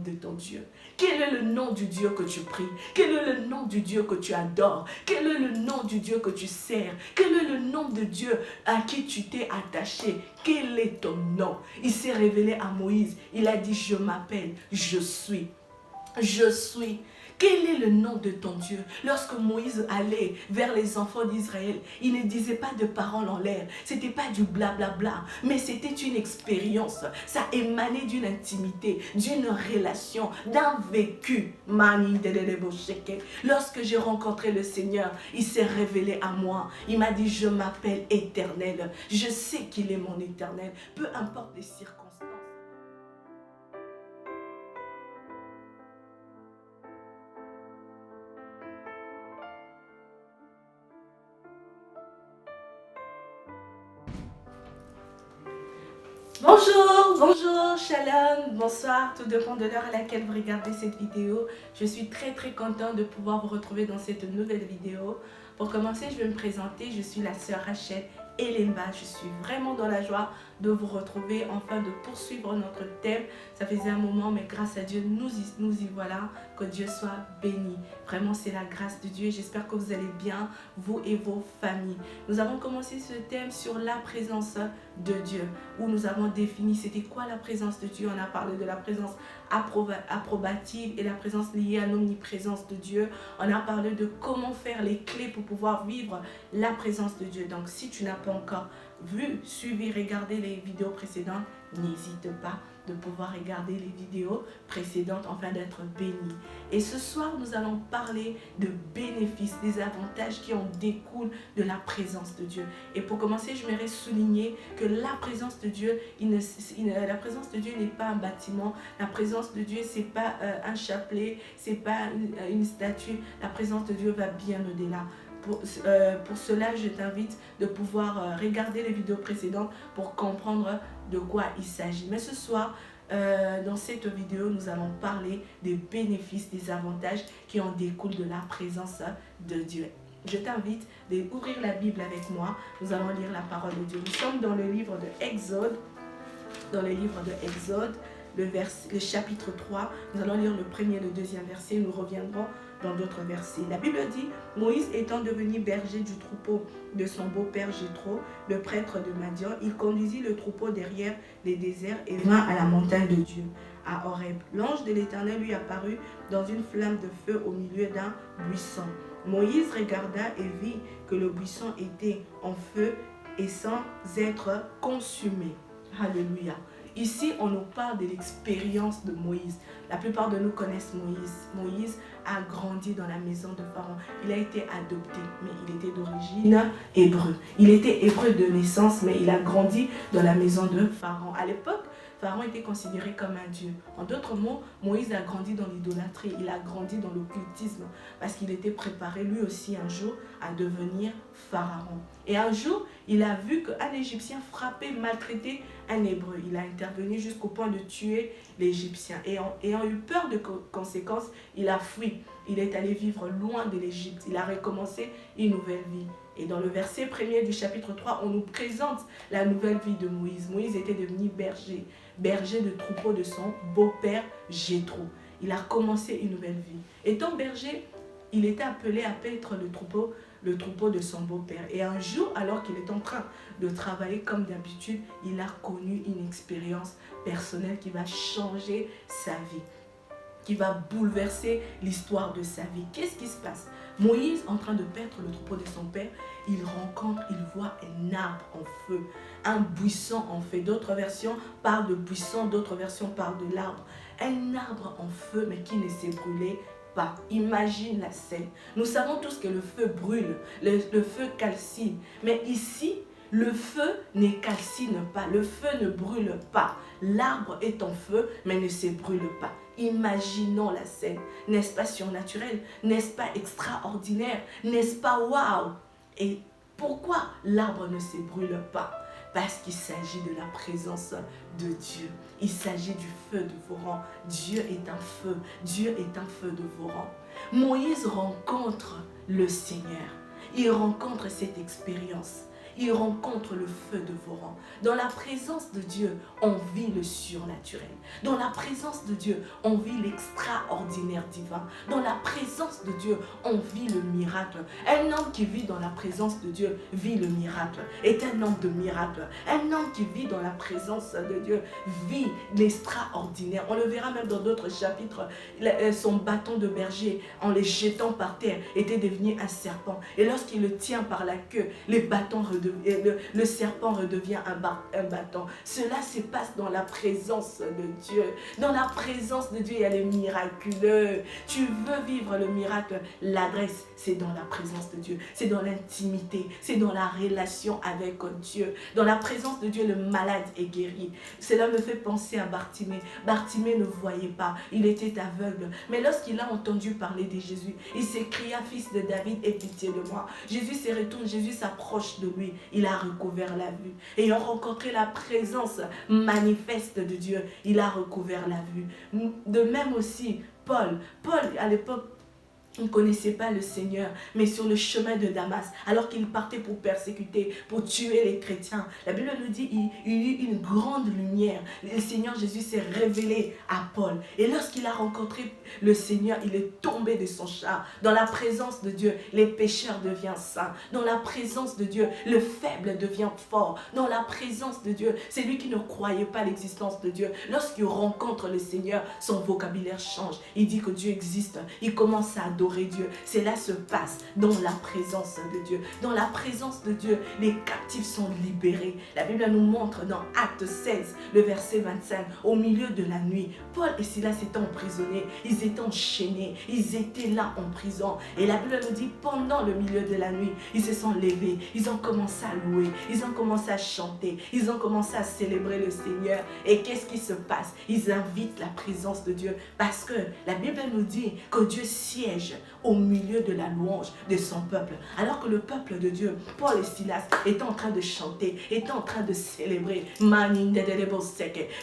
de ton Dieu? Quel est le nom du Dieu que tu pries? Quel est le nom du Dieu que tu adores? Quel est le nom du Dieu que tu sers? Quel est le nom de Dieu à qui tu t'es attaché? Quel est ton nom? Il s'est révélé à Moïse. Il a dit, je m'appelle, je suis. Je suis. Quel est le nom de ton Dieu? Lorsque Moïse allait vers les enfants d'Israël, il ne disait pas de paroles en l'air. C'était pas du blablabla, mais c'était une expérience. Ça émanait d'une intimité, d'une relation, d'un vécu. Lorsque j'ai rencontré le Seigneur, il s'est révélé à moi. Il m'a dit, je m'appelle Éternel. Je sais qu'il est mon Éternel, peu importe les circonstances. Bonjour, bonjour, shalom, bonsoir, tout dépend de l'heure à laquelle vous regardez cette vidéo. Je suis très contente de pouvoir vous retrouver dans cette nouvelle vidéo. Pour commencer, je vais me présenter, je suis la sœur Rachel Elemba. Je suis vraiment dans la joie de vous retrouver, enfin de poursuivre notre thème. Ça faisait un moment, mais grâce à Dieu, nous y voilà. Que Dieu soit béni. Vraiment, c'est la grâce de Dieu. J'espère que vous allez bien, vous et vos familles. Nous avons commencé ce thème sur la présence de Dieu, où nous avons défini c'était quoi la présence de Dieu. On a parlé de la présence approbative et la présence liée à l'omniprésence de Dieu. On a parlé de comment faire les clés pour pouvoir vivre la présence de Dieu. Donc, si tu n'as pas encore vu, suivi, regardé les vidéos précédentes, n'hésite pas de pouvoir regarder les vidéos précédentes afin d'être béni. Et ce soir, nous allons parler de bénéfices, des avantages qui en découlent de la présence de Dieu. Et pour commencer, je voudrais souligner que la présence de Dieu, la présence de Dieu n'est pas un bâtiment. La présence de Dieu, c'est pas un chapelet, c'est pas une statue. La présence de Dieu va bien au-delà. Pour cela, je t'invite de pouvoir regarder les vidéos précédentes pour comprendre de quoi il s'agit. Mais ce soir, dans cette vidéo, nous allons parler des bénéfices, des avantages qui en découlent de la présence de Dieu. Je t'invite d'ouvrir la Bible avec moi. Nous allons lire la parole de Dieu. Nous sommes dans le livre de Exode. Dans le livre de Exode, le chapitre 3. Nous allons lire le premier et le deuxième verset. Nous reviendrons dans d'autres versets. La Bible dit, Moïse étant devenu berger du troupeau de son beau-père Jéthro, le prêtre de Madian, il conduisit le troupeau derrière les déserts et vint à la montagne de Dieu, à Horeb. L'ange de l'Éternel lui apparut dans une flamme de feu au milieu d'un buisson. Moïse regarda et vit que le buisson était en feu et sans être consumé. Alléluia. Ici, on nous parle de l'expérience de Moïse. La plupart de nous connaissent Moïse. Moïse a grandi dans la maison de Pharaon. Il a été adopté, mais il était d'origine hébreu. Il était hébreu de naissance, mais il a grandi dans la maison de Pharaon. À l'époque, Pharaon était considéré comme un dieu. En d'autres mots, Moïse a grandi dans l'idolâtrie. Il a grandi dans l'occultisme parce qu'il était préparé lui aussi un jour à devenir Pharaon. Et un jour, il a vu qu'un Égyptien frappait, maltraitait un Hébreu. Il a intervenu jusqu'au point de tuer l'Égyptien. Et ayant eu peur de conséquences, il a fui. Il est allé vivre loin de l'Égypte. Il a recommencé une nouvelle vie. Et dans le verset premier du chapitre 3, on nous présente la nouvelle vie de Moïse. Moïse était devenu berger de troupeau de son beau-père Jéthro. Il a commencé une nouvelle vie. Étant berger, il était appelé à paître le troupeau de son beau-père. Et un jour, alors qu'il est en train de travailler comme d'habitude, il a connu une expérience personnelle qui va changer sa vie, qui va bouleverser l'histoire de sa vie. Qu'est-ce qui se passe? Moïse, en train de paître le troupeau de son père, il voit un arbre en feu, un buisson en feu. D'autres versions parlent de buisson, d'autres versions parlent de l'arbre. Un arbre en feu, mais qui ne s'est brûlé pas. Imagine la scène. Nous savons tous que le feu brûle, le feu calcine. Mais ici, le feu ne calcine pas, le feu ne brûle pas. L'arbre est en feu, mais ne se brûle pas. Imaginons la scène. N'est-ce pas surnaturel? N'est-ce pas extraordinaire? N'est-ce pas waouh? Et pourquoi l'arbre ne se brûle pas? Parce qu'il s'agit de la présence de Dieu. Il s'agit du feu dévorant. Dieu est un feu. Dieu est un feu dévorant. Moïse rencontre le Seigneur. Il rencontre cette expérience. il rencontre le feu dévorant. Dans la présence de Dieu, on vit le surnaturel. Dans la présence de Dieu, on vit l'extraordinaire divin. Dans la présence de Dieu, on vit le miracle. Un homme qui vit dans la présence de Dieu vit le miracle, est un homme de miracle. Un homme qui vit dans la présence de Dieu vit l'extraordinaire. On le verra même dans d'autres chapitres. Son bâton de berger, en les jetant par terre, était devenu un serpent. Et lorsqu'il le tient par la queue, le serpent redevient un bâton. Cela se passe dans la présence de Dieu. Dans la présence de Dieu, il y a les miraculeux. Tu veux vivre le miracle, l'adresse, c'est dans la présence de Dieu. C'est dans l'intimité, c'est dans la relation avec Dieu. Dans la présence de Dieu, le malade est guéri. Cela me fait penser à Bartimée. Bartimée ne voyait pas, il était aveugle. Mais lorsqu'il a entendu parler de Jésus, il s'écria, fils de David, aie pitié de moi. Jésus se retourne, Jésus s'approche de lui. Il a recouvert la vue. Ayant rencontré la présence manifeste de Dieu, il a recouvert la vue. De même aussi, Paul, à l'époque, il ne connaissait pas le Seigneur, mais sur le chemin de Damas, alors qu'il partait pour persécuter, pour tuer les chrétiens, la Bible nous dit il y eut une grande lumière. Le Seigneur Jésus s'est révélé à Paul. Et lorsqu'il a rencontré le Seigneur, il est tombé de son char. Dans la présence de Dieu, les pécheurs deviennent saints. Dans la présence de Dieu, le faible devient fort. Dans la présence de Dieu, c'est lui qui ne croyait pas l'existence de Dieu. Lorsqu'il rencontre le Seigneur, son vocabulaire change. Il dit que Dieu existe. Il commence à adorer Dieu. Cela se passe dans la présence de Dieu. Dans la présence de Dieu, les captifs sont libérés. La Bible nous montre dans Acte 16, le verset 25, au milieu de la nuit, Paul et Silas étaient emprisonnés, ils étaient enchaînés, ils étaient là en prison. Et la Bible nous dit, pendant le milieu de la nuit, ils se sont levés, ils ont commencé à louer, ils ont commencé à chanter, ils ont commencé à célébrer le Seigneur. Et qu'est-ce qui se passe? Ils invitent la présence de Dieu parce que la Bible nous dit que Dieu siège au milieu de la louange de son peuple. Alors que le peuple de Dieu, Paul et Silas, étaient en train de chanter, étaient en train de célébrer,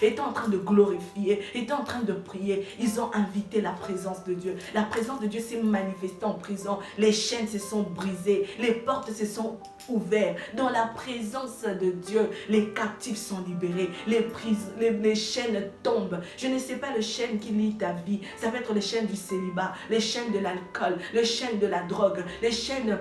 étaient en train de glorifier, étaient en train de prier, ils ont invité la présence de Dieu. La présence de Dieu s'est manifestée en prison, les chaînes se sont brisées, les portes se sont ouvertes. Dans la présence de Dieu, les captifs sont libérés, les chaînes tombent. Je ne sais pas le chaîne qui lie ta vie, ça peut être les chaînes du célibat, les chaînes de l'alcool, les chaînes de la drogue, les chaînes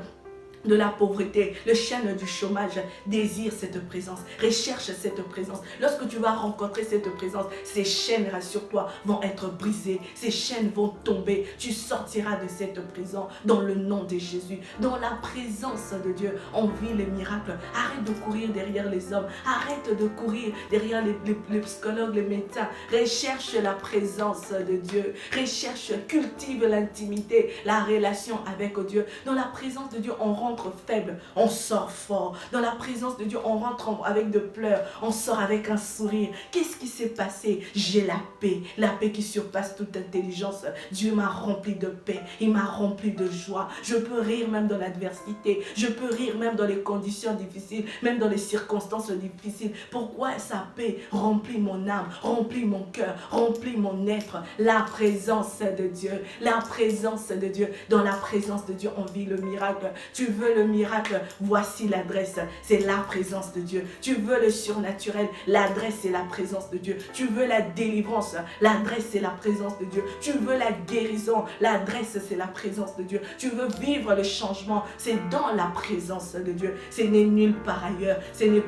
de la pauvreté, le chêne du chômage. Désire cette présence, recherche cette présence. Lorsque tu vas rencontrer cette présence, ces chaînes, rassure-toi, vont être brisées, ces chaînes vont tomber, tu sortiras de cette prison dans le nom de Jésus. Dans la présence de Dieu, on vit les miracles. Arrête de courir derrière les hommes, arrête de courir derrière les psychologues, les médecins. Recherche la présence de Dieu, recherche, cultive l'intimité, la relation avec Dieu. Dans la présence de Dieu, on rentre faible, on sort fort. Dans la présence de Dieu, on rentre avec de pleurs, on sort avec un sourire. Qu'est-ce qui s'est passé? J'ai la paix qui surpasse toute intelligence. Dieu m'a rempli de paix, il m'a rempli de joie. Je peux rire même dans l'adversité, je peux rire même dans les conditions difficiles, même dans les circonstances difficiles. Pourquoi sa paix remplit mon âme, remplit mon cœur, remplit mon être? La présence de Dieu, la présence de Dieu. Dans la présence de Dieu, on vit le miracle. Tu veux le miracle, voici l'adresse, c'est la présence de Dieu. Tu veux le surnaturel, l'adresse c'est la présence de Dieu. Tu veux la délivrance, l'adresse c'est la présence de Dieu. Tu veux la guérison, l'adresse c'est la présence de Dieu. Tu veux vivre le changement, c'est dans la présence de Dieu. Ce n'est nulle part ailleurs, ce n'est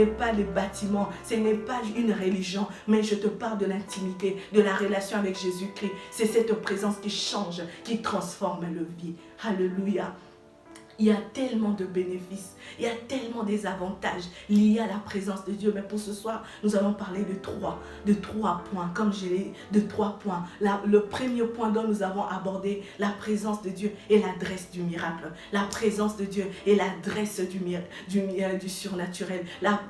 pas les bâtiments, ce n'est pas une religion, mais je te parle de l'intimité, de la relation avec Jésus-Christ. C'est cette présence qui change, qui transforme le vie. Alléluia. Il y a tellement de bénéfices, il y a tellement des avantages liés à la présence de Dieu. Mais pour ce soir, nous allons parler de trois points, comme je l'ai de 3 points. Le premier point dont nous avons abordé, la présence de Dieu et l'adresse du miracle. La présence de Dieu et l'adresse du surnaturel. La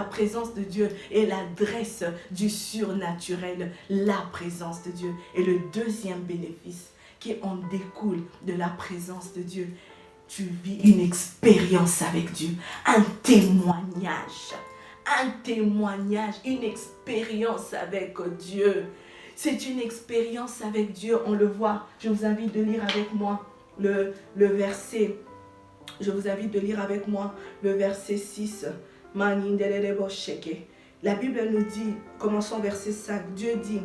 présence de Dieu et l'adresse du surnaturel. La présence de Dieu. Et le deuxième bénéfice qui en découle de la présence de Dieu, tu vis une expérience avec Dieu, un témoignage, une expérience avec Dieu. C'est une expérience avec Dieu, on le voit. Je vous invite de lire avec moi le verset Je vous invite de lire avec moi le verset 6. La Bible nous dit, commençons verset 5, Dieu dit,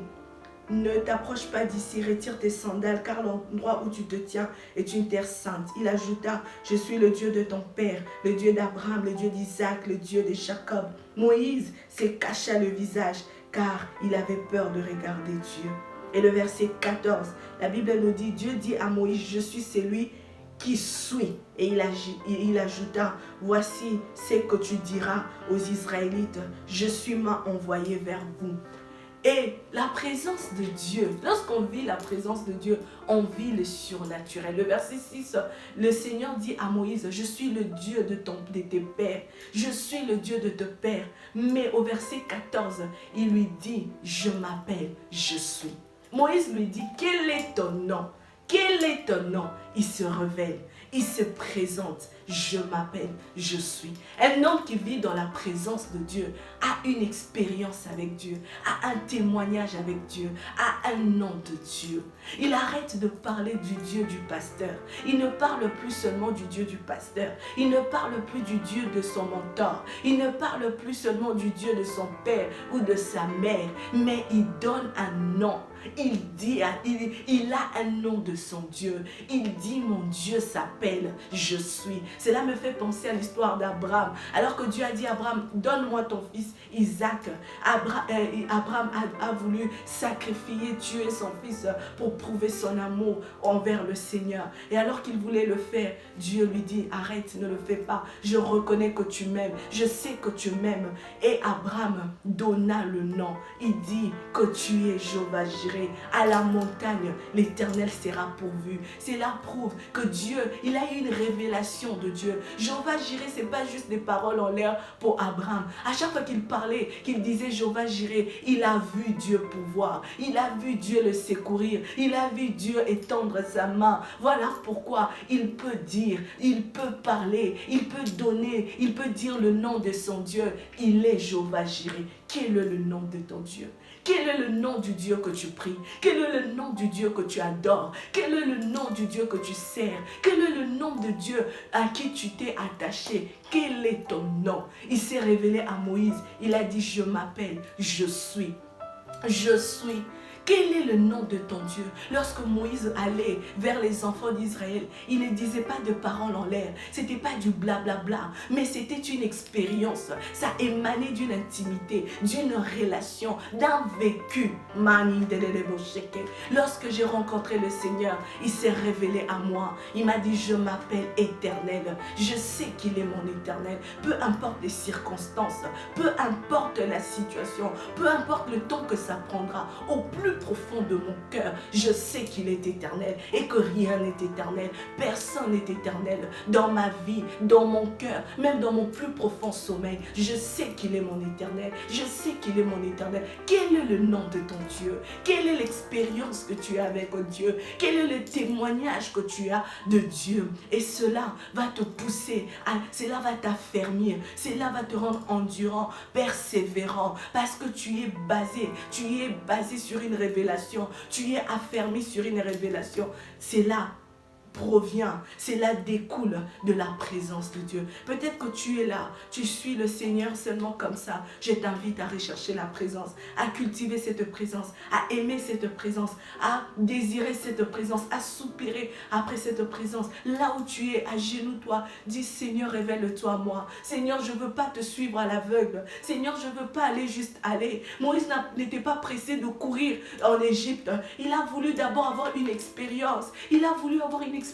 ne t'approche pas d'ici, retire tes sandales, car l'endroit où tu te tiens est une terre sainte. Il ajouta, je suis le Dieu de ton père, le Dieu d'Abraham, le Dieu d'Isaac, le Dieu de Jacob. Moïse s'est caché le visage, car il avait peur de regarder Dieu. Et le verset 14, la Bible nous dit, Dieu dit à Moïse, je suis celui qui suis. Et il ajouta, voici ce que tu diras aux Israélites, je suis envoyé vers vous. Et la présence de Dieu, lorsqu'on vit la présence de Dieu, on vit le surnaturel. Le verset 6, le Seigneur dit à Moïse, je suis le Dieu de tes pères, je suis le Dieu de tes pères. Mais au verset 14, il lui dit, je m'appelle, je suis. Moïse lui dit, quel est ton nom? Quel est ton nom? Il se révèle, il se présente. Je m'appelle, je suis. Un homme qui vit dans la présence de Dieu a une expérience avec Dieu, a un témoignage avec Dieu, a un nom de Dieu. Il arrête de parler du Dieu du pasteur. Il ne parle plus seulement du Dieu du pasteur. Il ne parle plus du Dieu de son mentor. Il ne parle plus seulement du Dieu de son père ou de sa mère, mais il donne un nom. Il dit, il a un nom de son Dieu. Il dit, mon Dieu s'appelle, je suis. Cela me fait penser à l'histoire d'Abraham. Alors que Dieu a dit à Abraham, donne-moi ton fils Isaac. Abraham a voulu sacrifier, tuer son fils pour prouver son amour envers le Seigneur. Et alors qu'il voulait le faire, Dieu lui dit, arrête, ne le fais pas. Je reconnais que tu m'aimes. Je sais que tu m'aimes. Et Abraham donna le nom. Il dit que tu es Jéhovah Jireh. À la montagne, l'Éternel sera pourvu. Cela prouve que Dieu, il a eu une révélation de Dieu. Jéhovah Jireh, ce n'est pas juste des paroles en l'air pour Abraham. À chaque fois qu'il parlait, qu'il disait Jéhovah Jireh, il a vu Dieu pouvoir. Il a vu Dieu le secourir. Il a vu Dieu étendre sa main. Voilà pourquoi il peut dire, il peut parler, il peut donner, il peut dire le nom de son Dieu. Il est Jéhovah Jireh. Quel est le nom de ton Dieu? Quel est le nom du Dieu que tu pries? Quel est le nom du Dieu que tu adores? Quel est le nom du Dieu que tu sers? Quel est le nom de Dieu à qui tu t'es attaché? Quel est ton nom? Il s'est révélé à Moïse. Il a dit, je m'appelle, je suis. Je suis. Quel est le nom de ton Dieu? Lorsque Moïse allait vers les enfants d'Israël, il ne disait pas de paroles en l'air. Ce n'était pas du blablabla, mais c'était une expérience. Ça émanait d'une intimité, d'une relation, d'un vécu. Lorsque j'ai rencontré le Seigneur, il s'est révélé à moi. Il m'a dit, je m'appelle Éternel. Je sais qu'il est mon Éternel. Peu importe les circonstances, peu importe la situation, peu importe le temps que ça prendra, au plus profond de mon cœur, je sais qu'il est éternel et que rien n'est éternel. Personne n'est éternel dans ma vie, dans mon cœur, même dans mon plus profond sommeil. Je sais qu'il est mon éternel. Je sais qu'il est mon éternel. Quel est le nom de ton Dieu? Quelle est l'expérience que tu as avec Dieu? Quel est le témoignage que tu as de Dieu? Et cela va te pousser, cela va t'affermir, cela va te rendre endurant, persévérant, parce que tu es basé sur une révélation, tu es affermi sur une révélation. C'est là provient, cela découle de la présence de Dieu. Peut-être que tu es là, tu suis le Seigneur seulement comme ça. Je t'invite à rechercher la présence, à cultiver cette présence, à aimer cette présence, à désirer cette présence, à soupirer après cette présence. Là où tu es, à genoux toi, dis Seigneur, révèle-toi à moi. Seigneur, je ne veux pas te suivre à l'aveugle. Seigneur, je ne veux pas aller juste aller. Moïse n'était pas pressé de courir en Égypte. Il a voulu d'abord avoir une expérience. Il a voulu avoir une expérience.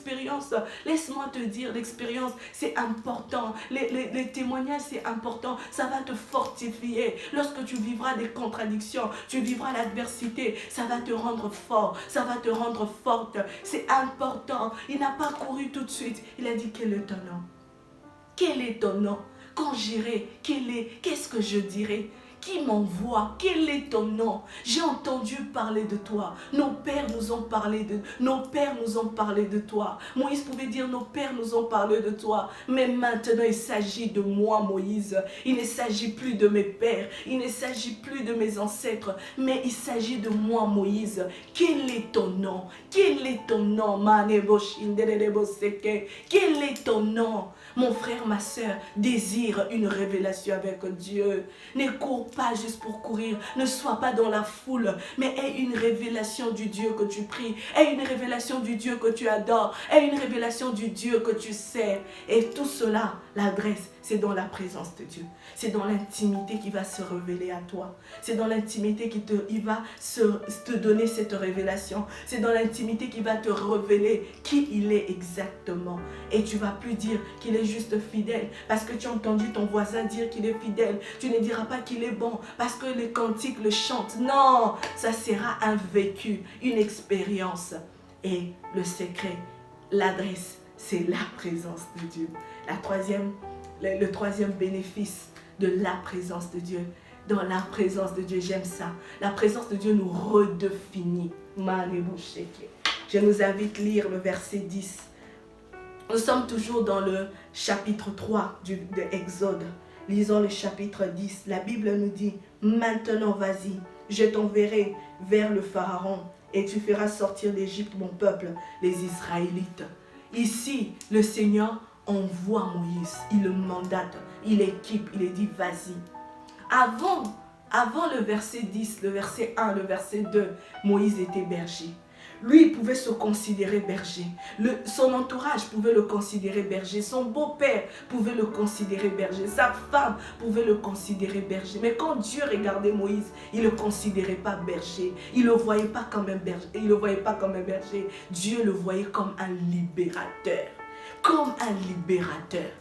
Laisse-moi te dire, l'expérience, c'est important. Les témoignages, c'est important. Ça va te fortifier. Lorsque tu vivras des contradictions, tu vivras l'adversité, ça va te rendre fort, ça va te rendre forte. C'est important. Il n'a pas couru tout de suite. Il a dit, quel est ton nom? Quel est ton nom? Quand j'irai, qu'est-ce que je dirai? qui m'envoie? Quel est ton nom? J'ai entendu parler de toi. Nos pères nous ont parlé de toi. Moïse pouvait dire, nos pères nous ont parlé de toi. Mais maintenant, il s'agit de moi, Moïse. Il ne s'agit plus de mes pères. Il ne s'agit plus de mes ancêtres. Mais il s'agit de moi, Moïse. Quel est ton nom? Quel est ton nom? Quel est ton nom? Mon frère, ma soeur, désire une révélation avec Dieu. Ne cours pas juste pour courir. Ne sois pas dans la foule, mais aie une révélation du Dieu que tu pries. Aie une révélation du Dieu que tu adores. Aie une révélation du Dieu que tu sers. Et tout cela, l'adresse, c'est dans la présence de Dieu. C'est dans l'intimité qui va se révéler à toi. C'est dans l'intimité qu'il va te donner cette révélation. C'est dans l'intimité qui va te révéler qui il est exactement. Et tu ne vas plus dire qu'il est juste fidèle parce que tu as entendu ton voisin dire qu'il est fidèle. Tu ne diras pas qu'il est bon parce que les cantiques le chantent. Non, ça sera un vécu, une expérience. Et le secret, l'adresse, c'est la présence de Dieu. Le troisième bénéfice de la présence de Dieu. Dans la présence de Dieu, j'aime ça. La présence de Dieu nous redéfinit. Je nous invite à lire le verset 10. Nous sommes toujours dans le chapitre 3 de Exode. Lisons le chapitre 10. La Bible nous dit, maintenant vas-y, je t'enverrai vers le Pharaon et tu feras sortir d'Égypte mon peuple, les Israélites. Ici, le Seigneur envoie Moïse, il le mandate, il équipe, il dit vas-y. Avant le verset 10, le verset 1, le verset 2, Moïse était berger. Lui, il pouvait se considérer berger. Son entourage pouvait le considérer berger. Son beau-père pouvait le considérer berger. Sa femme pouvait le considérer berger. Mais quand Dieu regardait Moïse, il ne le considérait pas berger. Il ne le voyait pas comme un berger. Il le voyait pas comme un berger. Dieu le voyait comme un libérateur. Comme un libérateur.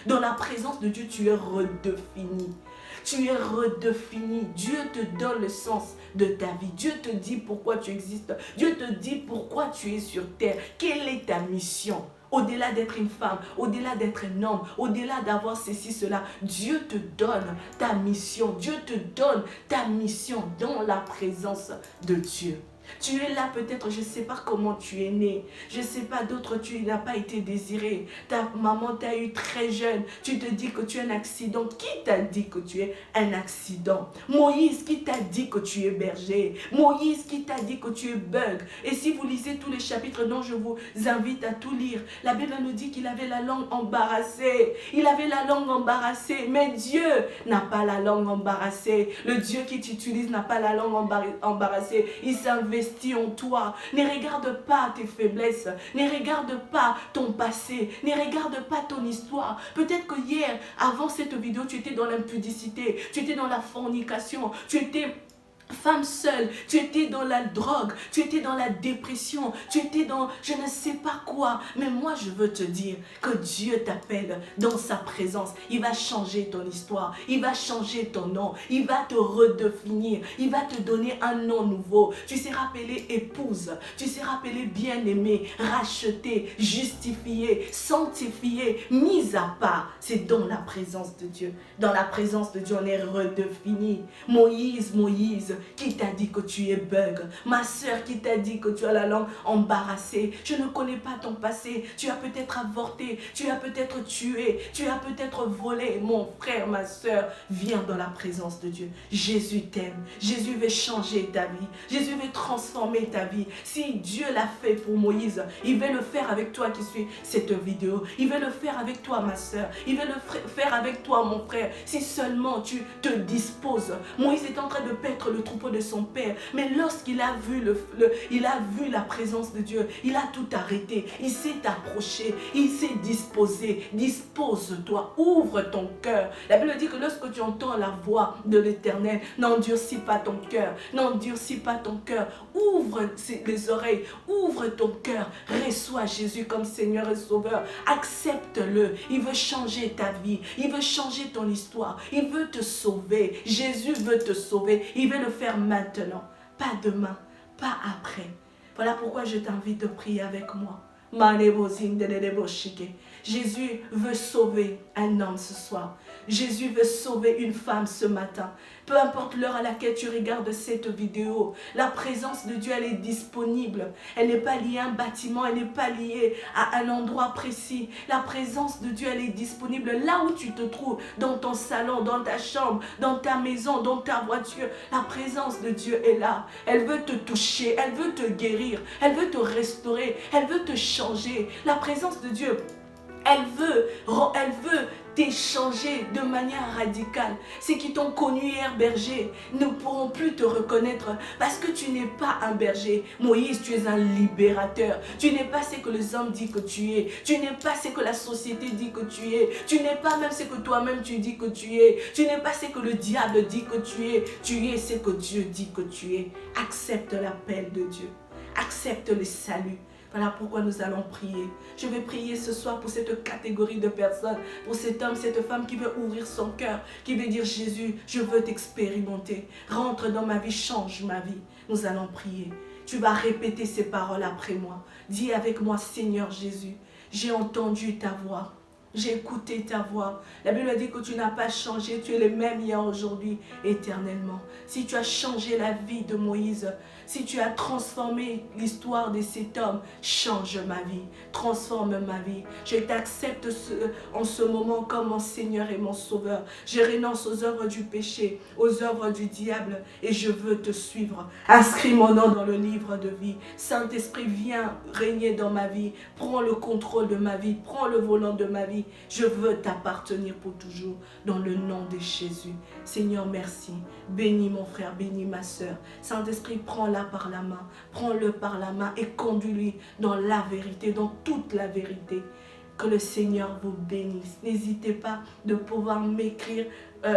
Dans la présence de Dieu, tu es redéfini. Tu es redéfini. Dieu te donne le sens de ta vie. Dieu te dit pourquoi tu existes. Dieu te dit pourquoi tu es sur terre. Quelle est ta mission? Au-delà d'être une femme, au-delà d'être un homme, au-delà d'avoir ceci, cela, Dieu te donne ta mission. Dieu te donne ta mission dans la présence de Dieu. Tu es là peut-être, je ne sais pas comment tu es né. Je ne sais pas d'autres, tu n'as pas été désiré. Ta maman t'a eu très jeune. Tu te dis que tu es un accident. Qui t'a dit que tu es un accident? Moïse, qui t'a dit que tu es berger? Moïse, qui t'a dit que tu es bug? Et si vous lisez tous les chapitres dont je vous invite à tout lire, la Bible nous dit qu'il avait la langue embarrassée. Il avait la langue embarrassée. Mais Dieu n'a pas la langue embarrassée. Le Dieu qui t'utilise n'a pas la langue embarrassée. Il s'investit en toi. Ne regarde pas tes faiblesses. Ne regarde pas ton passé. Ne regarde pas ton histoire. Peut-être que hier, avant cette vidéo, tu étais dans l'impudicité. Tu étais dans la fornication. Tu étais femme seule, tu étais dans la drogue, tu étais dans la dépression, tu étais dans je ne sais pas quoi. Mais moi, je veux te dire que Dieu t'appelle dans sa présence. Il va changer ton histoire, il va changer ton nom, il va te redéfinir, il va te donner un nom nouveau. Tu seras appelée épouse, tu seras appelée bien-aimée, rachetée, justifiée, sanctifiée, mise à part. C'est dans la présence de Dieu. Dans la présence de Dieu, on est redéfini. Moïse, qui t'a dit que tu es bug? Ma soeur, qui t'a dit que tu as la langue embarrassée? Je ne connais pas ton passé. Tu as peut-être avorté, tu as peut-être tué, tu as peut-être volé. Mon frère, ma soeur, viens dans la présence de Dieu. Jésus t'aime. Jésus veut changer ta vie. Jésus veut transformer ta vie. Si Dieu l'a fait pour Moïse, il veut le faire avec toi qui suis cette vidéo. Il veut le faire avec toi, ma soeur. Il veut le faire avec toi, mon frère. Si seulement tu te disposes. Moïse est en train de paître le troupeau de son père. Mais lorsqu'il a vu la présence de Dieu, il a tout arrêté. Il s'est approché. Il s'est disposé. Dispose-toi. Ouvre ton cœur. La Bible dit que lorsque tu entends la voix de l'Éternel, n'endurcis pas ton cœur. N'endurcis pas ton cœur. Ouvre les oreilles. Ouvre ton cœur. Reçois Jésus comme Seigneur et Sauveur. Accepte-le. Il veut changer ta vie. Il veut changer ton histoire. Il veut te sauver. Jésus veut te sauver. Il veut le faire maintenant. Pas demain. Pas après. Voilà pourquoi je t'invite à prier avec moi. Jésus veut sauver un homme ce soir. Jésus veut sauver une femme ce matin. Peu importe l'heure à laquelle tu regardes cette vidéo, la présence de Dieu, elle est disponible. Elle n'est pas liée à un bâtiment, elle n'est pas liée à un endroit précis. La présence de Dieu, elle est disponible là où tu te trouves, dans ton salon, dans ta chambre, dans ta maison, dans ta voiture. La présence de Dieu est là. Elle veut te toucher, elle veut te guérir, elle veut te restaurer, elle veut te changer. La présence de Dieu, elle veut t'échanger de manière radicale. Ceux qui t'ont connu hier berger ne pourront plus te reconnaître parce que tu n'es pas un berger. Moïse, tu es un libérateur. Tu n'es pas ce que les hommes disent que tu es. Tu n'es pas ce que la société dit que tu es. Tu n'es pas même ce que toi-même tu dis que tu es. Tu n'es pas ce que le diable dit que tu es. Tu es ce que Dieu dit que tu es. Accepte l'appel de Dieu. Accepte le salut. Voilà pourquoi nous allons prier. Je vais prier ce soir pour cette catégorie de personnes, pour cet homme, cette femme qui veut ouvrir son cœur, qui veut dire Jésus, je veux t'expérimenter. Rentre dans ma vie, change ma vie. Nous allons prier. Tu vas répéter ces paroles après moi. Dis avec moi, Seigneur Jésus, j'ai entendu ta voix. J'ai écouté ta voix. La Bible dit que tu n'as pas changé. Tu es le même hier, aujourd'hui, éternellement. Si tu as changé la vie de Moïse, si tu as transformé l'histoire de cet homme, change ma vie. Transforme ma vie. Je t'accepte en ce moment comme mon Seigneur et mon Sauveur. Je renonce aux œuvres du péché, aux œuvres du diable et je veux te suivre. Inscris mon nom dans le livre de vie. Saint-Esprit, viens régner dans ma vie. Prends le contrôle de ma vie. Prends le volant de ma vie. Je veux t'appartenir pour toujours dans le nom de Jésus. Seigneur, merci. Bénis mon frère, bénis ma soeur. Saint-Esprit, prends-la par la main. Prends-le par la main et conduis-le dans la vérité, dans toute la vérité. Que le Seigneur vous bénisse. N'hésitez pas de pouvoir m'écrire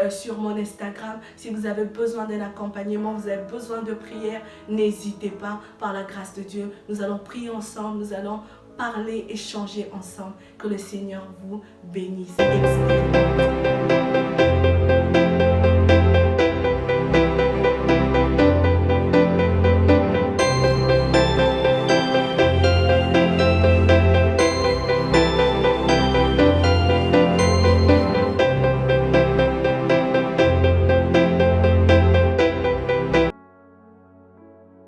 sur mon Instagram. Si vous avez besoin d'un accompagnement, vous avez besoin de prière, n'hésitez pas. Par la grâce de Dieu, nous allons prier ensemble, nous allons parler, échanger ensemble. Que le Seigneur vous bénisse. Expérimentez.